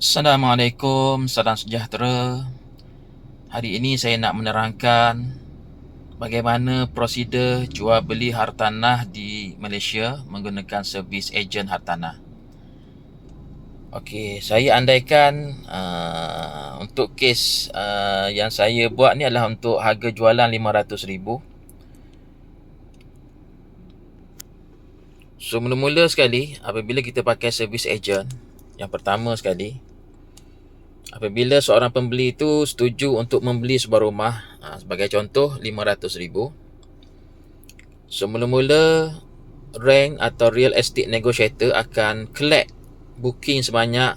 Assalamualaikum, salam sejahtera. Hari ini saya nak menerangkan bagaimana prosedur jual beli hartanah di Malaysia menggunakan servis ejen hartanah. Okey, saya andaikan untuk kes yang saya buat ni adalah untuk harga jualan RM500,000. So mula-mula sekali apabila kita pakai servis ejen, yang pertama sekali, apabila seorang pembeli itu setuju untuk membeli sebuah rumah, sebagai contoh RM500,000, so mula-mula rank atau real estate negotiator akan collect booking sebanyak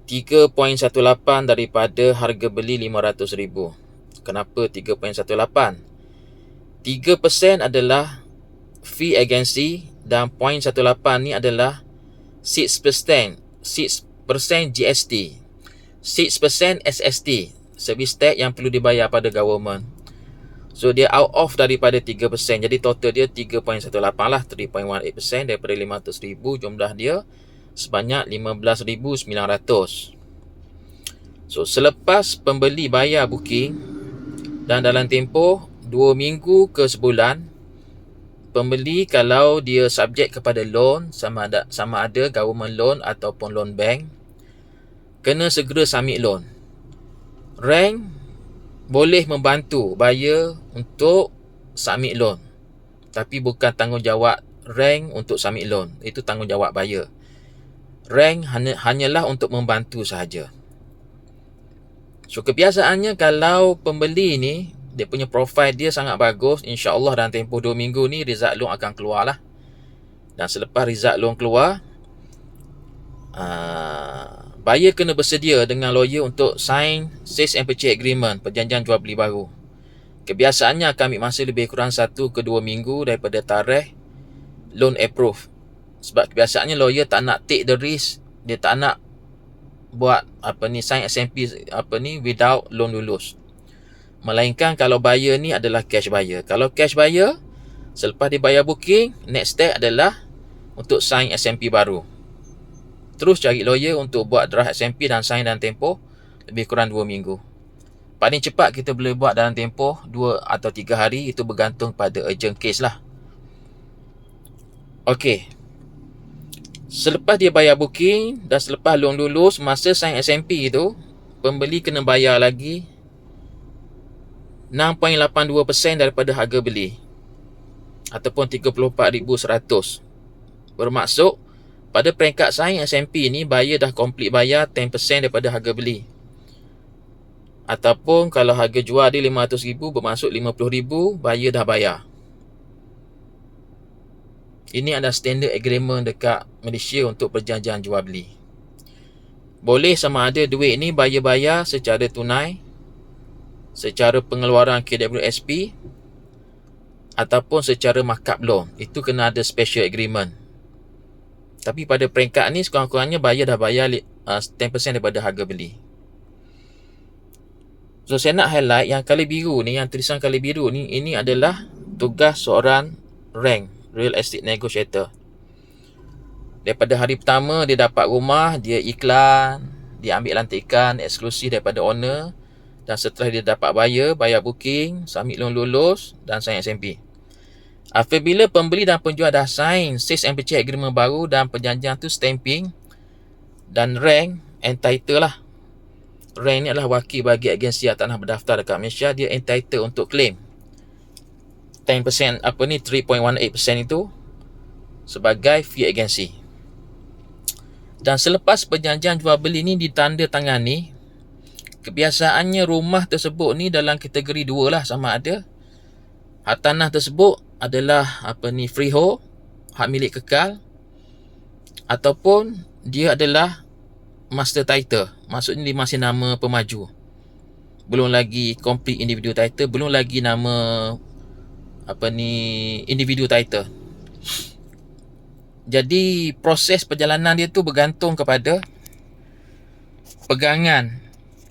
3.18 daripada harga beli RM500,000. Kenapa 3.18? 3% adalah fee agensi dan 0.18 ni adalah 6% GST, 6% SST, service tax yang perlu dibayar pada government. So dia out of daripada 3%. Jadi total dia 3.18 lah, 3.18% daripada RM500,000. Jumlah dia sebanyak RM15,900. So selepas pembeli bayar booking dan dalam tempoh 2 minggu ke sebulan, pembeli kalau dia subjek kepada loan, sama ada government loan ataupun loan bank, kena segera submit loan. Rank boleh membantu buyer untuk submit loan, tapi bukan tanggungjawab rank untuk submit loan. Itu tanggungjawab buyer. Rank hanyalah untuk membantu sahaja. So kebiasaannya kalau pembeli ni dia punya profile dia sangat bagus, insya-Allah dalam tempoh 2 minggu ni result loan akan keluar lah. Dan selepas result loan keluar, buyer kena bersedia dengan lawyer untuk sign sales and purchase agreement, perjanjian jual beli baru. Kebiasaannya akan ambil masa lebih kurang 1 ke 2 minggu daripada tarikh loan approve. Sebab kebiasaannya lawyer tak nak take the risk, dia tak nak buat sign SMP without loan lulus. Melainkan kalau buyer ni adalah cash buyer. Kalau cash buyer, selepas dia bayar booking, next step adalah untuk sign SMP baru. Terus cari lawyer untuk buat draft SMP dan sign dalam tempoh lebih kurang 2 minggu. Paling cepat kita boleh buat dalam tempoh 2 atau 3 hari. Itu bergantung pada urgent case lah. Okey. Selepas dia bayar booking dan selepas loan lulus, masa sign SMP itu, pembeli kena bayar lagi 6.82% daripada harga beli, ataupun 34,100. Bermaksud pada peringkat sign SMP ni, buyer dah complete bayar 10% daripada harga beli. Ataupun kalau harga jual dia RM500,000, bermaksud RM50,000 buyer dah bayar. Ini adalah standard agreement dekat Malaysia untuk perjanjian jual beli. Boleh sama ada duit ni buyer bayar secara tunai, secara pengeluaran KWSP, ataupun secara markup loan. Itu kena ada special agreement. Tapi pada peringkat ni sekurang-kurangnya buyer dah bayar 10% daripada harga beli. So saya nak highlight yang kali biru ni, yang tulisan kali biru ni, ini adalah tugas seorang rank real estate negotiator. Daripada hari pertama dia dapat rumah, dia iklan, dia ambil lantikan eksklusif daripada owner, dan setelah dia dapat bayar booking, submit loan lulus dan sign SMP. Apabila pembeli dan penjual dah sign sales and purchase agreement baru dan perjanjian tu stamping, dan rank entitled lah. Rank ni adalah wakil bagi agensi hartanah berdaftar dekat Malaysia. Dia entitled untuk claim 10% 3.18% itu sebagai fee agensi. Dan selepas perjanjian jual beli ni ditandatangani, kebiasaannya rumah tersebut ni dalam kategori 2 lah, sama ada hartanah tersebut adalah freehold, hak milik kekal, ataupun dia adalah master title. Maksudnya dia masih nama pemaju, belum lagi complete individual title, belum lagi nama individual title. Jadi proses perjalanan dia tu bergantung kepada pegangan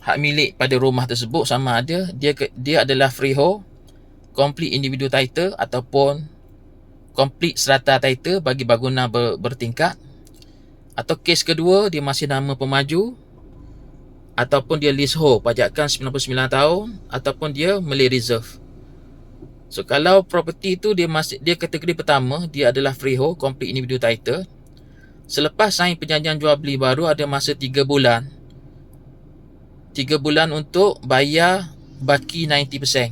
hak milik pada rumah tersebut, sama ada dia adalah freehold, complete individual title, ataupun complete strata title bagi bangunan bertingkat, Atau kes kedua, dia masih nama pemaju, ataupun dia leasehold, pajakan 99 tahun, ataupun dia Malay Reserve. So kalau property tu dia kategori pertama, dia adalah freehold, complete individual title. Selepas sign perjanjian jual beli baru, ada masa 3 bulan. 3 bulan untuk bayar baki 90%.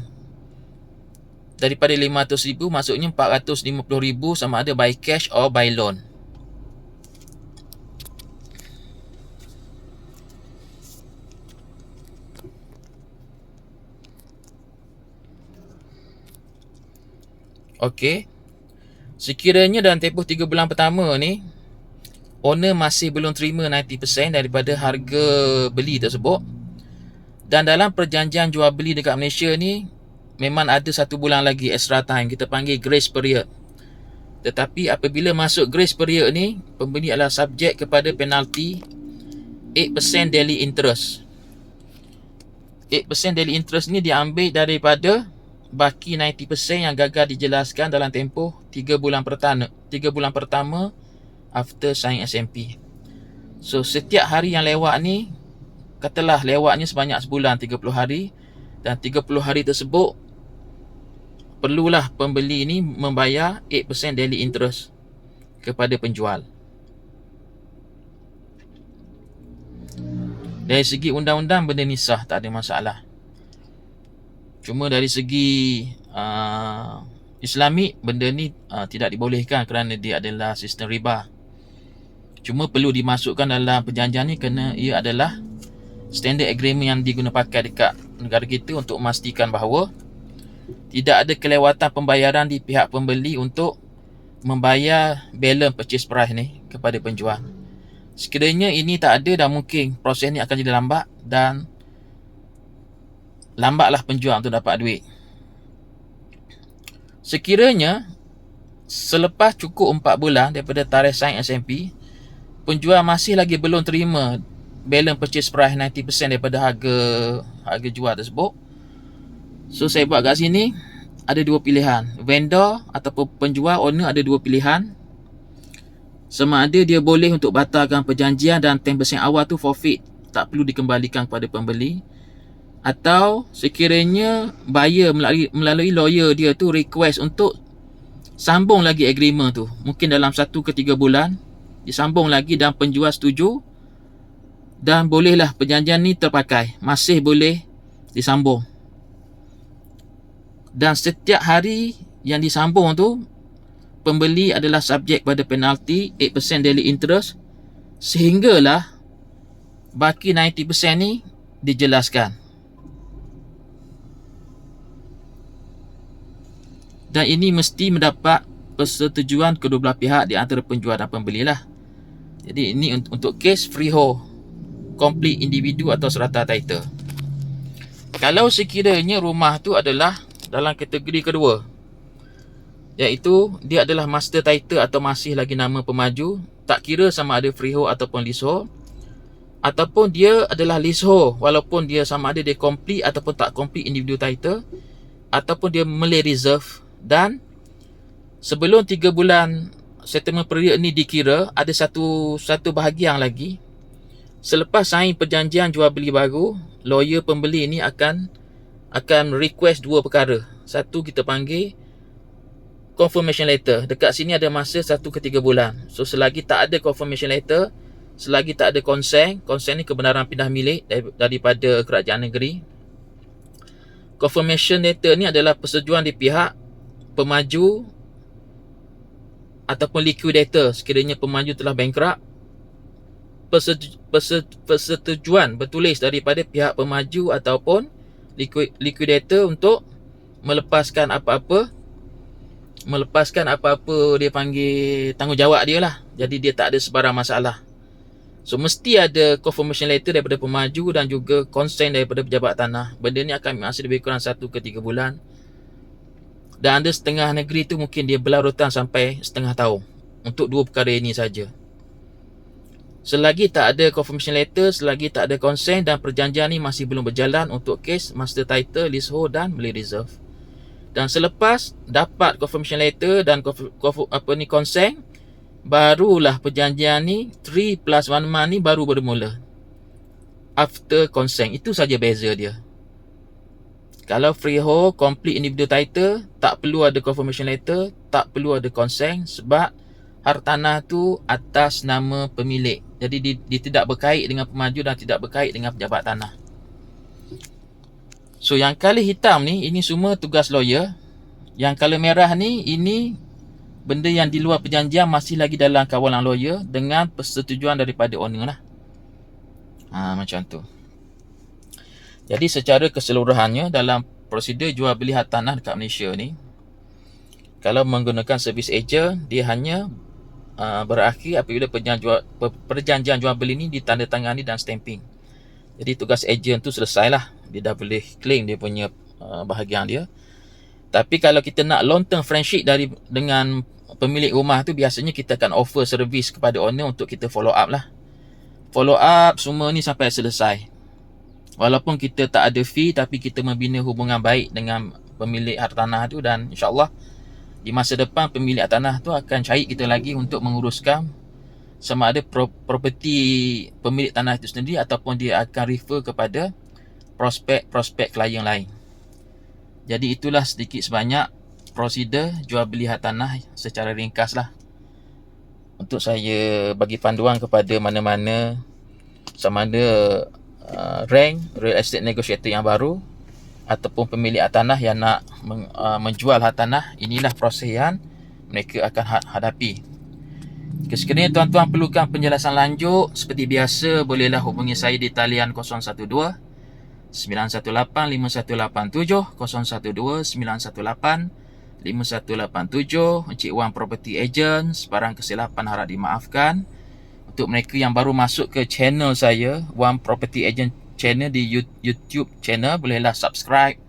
Daripada 500,000, maksudnya 450,000 sama ada by cash or by loan. Okey. Sekiranya dalam tempoh 3 bulan pertama ni, owner masih belum terima 90% daripada harga beli tersebut, dan dalam perjanjian jual beli dekat Malaysia ni, memang ada 1 bulan lagi extra time, kita panggil grace period. Tetapi apabila masuk grace period ni, pembeli adalah subjek kepada penalti 8% daily interest. 8% daily interest ni diambil daripada baki 90% yang gagal dijelaskan dalam tempoh 3 bulan pertama after sign SMP. So setiap hari yang lewat ni, katalah lewatnya sebanyak sebulan 30 hari, dan 30 hari tersebut perlulah pembeli ni membayar 8% daily interest kepada penjual. Dari segi undang-undang benda ni sah, tak ada masalah. Cuma dari segi Islamik, benda ni tidak dibolehkan kerana dia adalah sistem riba. Cuma perlu dimasukkan dalam perjanjian ni kerana ia adalah standard agreement yang diguna pakai dekat negara kita untuk memastikan bahawa tidak ada kelewatan pembayaran di pihak pembeli untuk membayar balance purchase price ni kepada penjual. Sekiranya ini tak ada, dan mungkin proses ni akan jadi lambat, dan lambatlah penjual untuk dapat duit. Sekiranya selepas cukup 4 bulan daripada tarikh sign SMP, penjual masih lagi belum terima balance purchase price 90% daripada harga jual tersebut, so saya buat kat sini ada 2 pilihan. Vendor ataupun penjual, owner, ada 2 pilihan. Sama ada dia boleh untuk batalkan perjanjian dan 10% awal tu forfeit, tak perlu dikembalikan kepada pembeli. Atau sekiranya buyer melalui lawyer dia tu request untuk sambung lagi agreement tu, mungkin dalam 1 ke 3 bulan disambung lagi dan penjual setuju, dan bolehlah perjanjian ni terpakai, masih boleh disambung. Dan setiap hari yang disambung tu, pembeli adalah subjek pada penalti 8% daily interest, sehinggalah baki 90% ni dijelaskan. Dan ini mesti mendapat persetujuan kedua belah pihak di antara penjual dan pembeli lah. Jadi ini untuk kes freehold, complete individu atau serata title. Kalau sekiranya rumah tu adalah dalam kategori kedua, iaitu dia adalah master title atau masih lagi nama pemaju, tak kira sama ada freehold ataupun leasehold, ataupun dia adalah leasehold walaupun dia sama ada dia complete ataupun tak complete individu title, ataupun dia Malay Reserve. Dan sebelum 3 bulan settlement period ni dikira, ada satu bahagian lagi. Selepas sign perjanjian jual beli baru, lawyer pembeli ni akan request 2 perkara. Satu kita panggil confirmation letter. Dekat sini ada masa 1 ke 3 bulan. So selagi tak ada confirmation letter, selagi tak ada consent ni kebenaran pindah milik daripada kerajaan negeri. Confirmation letter ni adalah persetujuan di pihak pemaju ataupun liquidator sekiranya pemaju telah bankrupt. Persetujuan bertulis daripada pihak pemaju ataupun liquidator untuk melepaskan apa-apa dia panggil tanggungjawab dia lah. Jadi dia tak ada sebarang masalah. So mesti ada confirmation letter daripada pemaju dan juga consent daripada pejabat tanah. Benda ni akan masih lebih kurang 1 ke 3 bulan. Dan ada setengah negeri tu mungkin dia berlarutan sampai setengah tahun untuk 2 perkara ini saja. Selagi tak ada confirmation letter, selagi tak ada consent dan perjanjian ni masih belum berjalan untuk kes master title, leasehold dan Malay Reserve. Dan selepas dapat confirmation letter dan consent, barulah perjanjian ni 3 plus 1 month ni baru bermula after consent. Itu saja beza dia. Kalau freehold complete individual title, tak perlu ada confirmation letter, tak perlu ada consent, sebab hartanah tu atas nama pemilik. Jadi dia tidak berkait dengan pemaju dan tidak berkait dengan pejabat tanah. So yang color hitam ni, ini semua tugas lawyer. Yang color merah ni, ini benda yang di luar perjanjian masih lagi dalam kawalan lawyer dengan persetujuan daripada owner lah. Macam tu. Jadi secara keseluruhannya dalam prosedur jual beli hartanah dekat Malaysia ni, kalau menggunakan servis agent, dia hanya berakhir apabila perjanjian jual beli ni ditandatangani dan stamping. Jadi tugas agent tu selesai lah. Dia dah boleh claim dia punya bahagian dia. Tapi kalau kita nak long term friendship dengan pemilik rumah tu, biasanya kita akan offer servis kepada owner untuk kita follow up lah. Follow up semua ni sampai selesai. Walaupun kita tak ada fee, tapi kita membina hubungan baik dengan pemilik hartanah tu, dan insyaAllah di masa depan pemilik hartanah tu akan cari kita lagi untuk menguruskan sama ada properti pemilik tanah itu sendiri ataupun dia akan refer kepada prospek klien lain. Jadi itulah sedikit sebanyak prosedur jual beli hartanah secara ringkas lah. Untuk saya bagi panduan kepada mana-mana sama ada rank real estate negotiator yang baru ataupun pemilik hartanah yang nak menjual hartanah, inilah proses yang mereka akan hadapi. Sekiranya tuan-tuan perlukan penjelasan lanjut, seperti biasa bolehlah hubungi saya di talian 012 918 5187, 012 918 5187. Encik Wan Property Agent. Sebarang kesilapan harap dimaafkan. Untuk mereka yang baru masuk ke channel saya, Wan Property Agent channel di YouTube channel, bolehlah subscribe,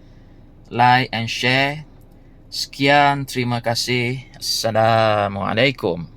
like and share. Sekian, terima kasih. Assalamualaikum.